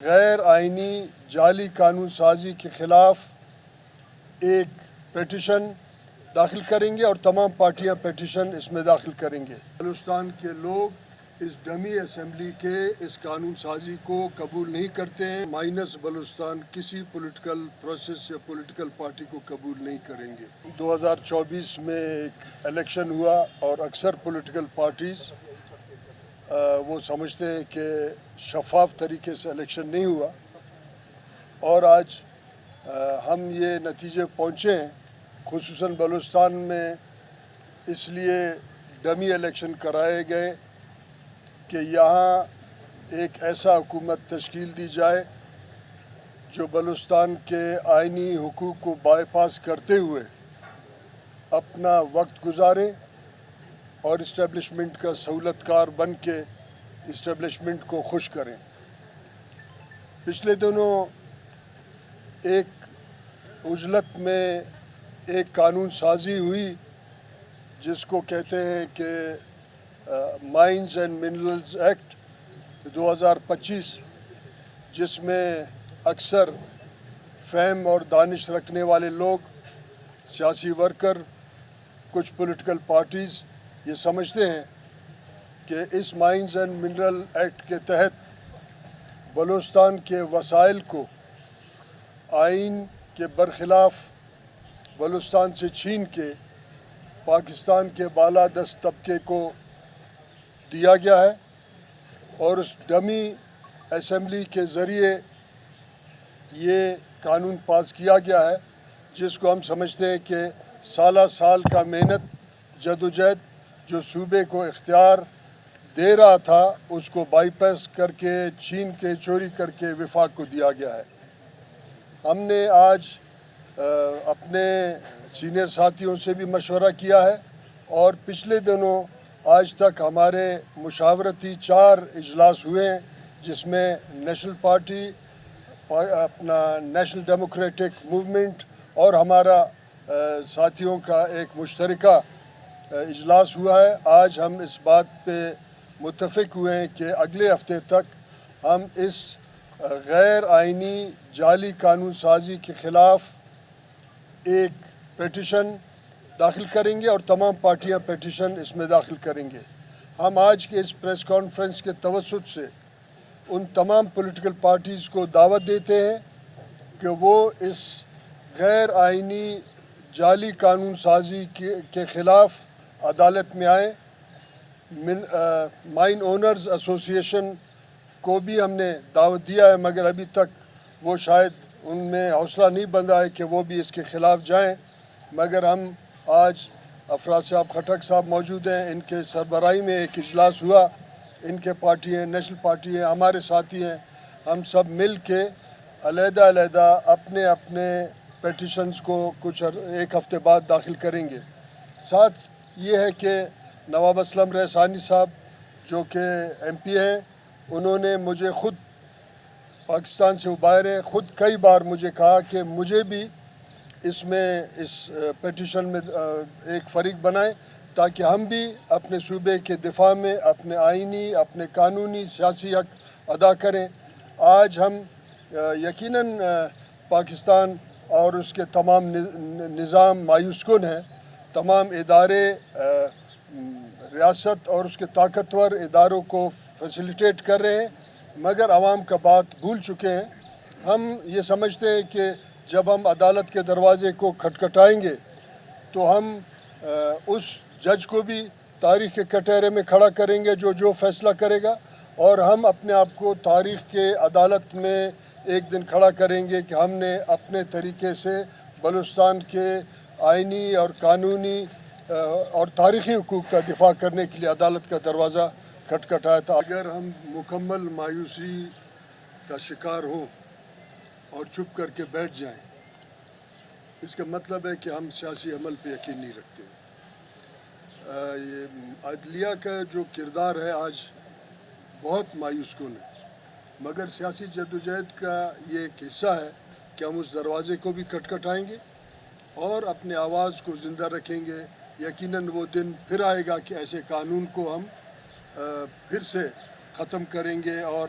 غیر آئینی جعلی قانون سازی کے خلاف ایک پیٹیشن داخل کریں گے اور تمام پارٹیاں پیٹیشن اس میں داخل کریں گے۔ بلوچستان کے لوگ اس ڈمی اسمبلی کے اس قانون سازی کو قبول نہیں کرتے ہیں۔ مائنس بلوچستان کسی پولیٹیکل پروسیس یا پولیٹیکل پارٹی کو قبول نہیں کریں گے۔ 2024 میں ایک الیکشن ہوا اور اکثر پولیٹیکل پارٹیز وہ سمجھتے ہیں کہ شفاف طریقے سے الیکشن نہیں ہوا، اور آج ہم یہ نتیجے پہنچے ہیں، خصوصاً بلوچستان میں اس لیے ڈمی الیکشن کرائے گئے کہ یہاں ایک ایسا حکومت تشکیل دی جائے جو بلوچستان کے آئینی حقوق کو بائی پاس کرتے ہوئے اپنا وقت گزاریں اور اسٹیبلشمنٹ کا سہولت کار بن کے اسٹیبلشمنٹ کو خوش کریں۔ پچھلے دنوں ایک عجلت میں ایک قانون سازی ہوئی جس کو کہتے ہیں کہ مائنز اینڈ منرلز ایکٹ 2025، جس میں اکثر فہم اور دانش رکھنے والے لوگ، سیاسی ورکر، کچھ پولیٹیکل پارٹیز یہ سمجھتے ہیں کہ اس مائنز اینڈ منرل ایکٹ کے تحت بلوچستان کے وسائل کو آئین کے برخلاف بلوچستان سے چھین کے پاکستان کے بالادست طبقے کو دیا گیا ہے، اور اس ڈمی اسمبلی کے ذریعے یہ قانون پاس کیا گیا ہے جس کو ہم سمجھتے ہیں کہ سالہ سال کا محنت جدوجہد جو صوبے کو اختیار دے رہا تھا اس کو بائی پاس کر کے، چھین کے، چوری کر کے وفاق کو دیا گیا ہے۔ ہم نے آج اپنے سینئر ساتھیوں سے بھی مشورہ کیا ہے، اور پچھلے دنوں آج تک ہمارے مشاورتی 4 اجلاس ہوئے ہیں، جس میں نیشنل پارٹی، اپنا نیشنل ڈیموکریٹک موومنٹ اور ہمارا ساتھیوں کا ایک مشترکہ اجلاس ہوا ہے۔ آج ہم اس بات پہ متفق ہوئے ہیں کہ اگلے ہفتے تک ہم اس غیر آئینی جعلی قانون سازی کے خلاف ایک پیٹیشن داخل کریں گے اور تمام پارٹیاں پیٹیشن اس میں داخل کریں گے۔ ہم آج کے اس پریس کانفرنس کے توسط سے ان تمام پولیٹیکل پارٹیز کو دعوت دیتے ہیں کہ وہ اس غیر آئینی جعلی قانون سازی کے خلاف عدالت میں آئیں۔ مائن اونرز ایسوسی ایشن کو بھی ہم نے دعوت دیا ہے، مگر ابھی تک وہ شاید ان میں حوصلہ نہیں بندھا ہے کہ وہ بھی اس کے خلاف جائیں، مگر ہم آج افراد صاحب خٹک صاحب موجود ہیں، ان کے سربراہی میں ایک اجلاس ہوا، ان کے پارٹی ہیں، نیشنل پارٹی ہیں، ہمارے ساتھی ہیں، ہم سب مل کے علیحدہ علیحدہ اپنے اپنے پیٹیشنز کو کچھ ایک ہفتے بعد داخل کریں گے۔ ساتھ یہ ہے کہ نواب اسلم رحسانی صاحب جو کہ ایم پی ہیں، انہوں نے مجھے خود پاکستان سے باہر ہیں، خود کئی بار مجھے کہا کہ مجھے بھی اس پیٹیشن میں ایک فریق بنائیں تاکہ ہم بھی اپنے صوبے کے دفاع میں اپنے آئینی، اپنے قانونی، سیاسی حق ادا کریں۔ آج ہم یقیناً پاکستان اور اس کے تمام نظام مایوس کن ہیں، تمام ادارے، ریاست اور اس کے طاقتور اداروں کو فیسیلیٹیٹ کر رہے ہیں، مگر عوام کا بات بھول چکے ہیں۔ ہم یہ سمجھتے ہیں کہ جب ہم عدالت کے دروازے کو کھٹکھٹائیں گے تو ہم اس جج کو بھی تاریخ کے کٹہرے میں کھڑا کریں گے جو فیصلہ کرے گا، اور ہم اپنے آپ کو تاریخ کے عدالت میں ایک دن کھڑا کریں گے کہ ہم نے اپنے طریقے سے بلوچستان کے آئینی اور قانونی اور تاریخی حقوق کا دفاع کرنے کے لیے عدالت کا دروازہ کھٹکھٹایا تھا۔ اگر ہم مکمل مایوسی کا شکار ہوں اور چپ کر کے بیٹھ جائیں، اس کا مطلب ہے کہ ہم سیاسی عمل پہ یقین نہیں رکھتے۔ عدلیہ کا جو کردار ہے آج بہت مایوس کن ہے، مگر سیاسی جدوجہد کا یہ ایک حصہ ہے کہ ہم اس دروازے کو بھی کھٹکھٹائیں گے اور اپنے آواز کو زندہ رکھیں گے۔ یقیناً وہ دن پھر آئے گا کہ ایسے قانون کو ہم پھر سے ختم کریں گے اور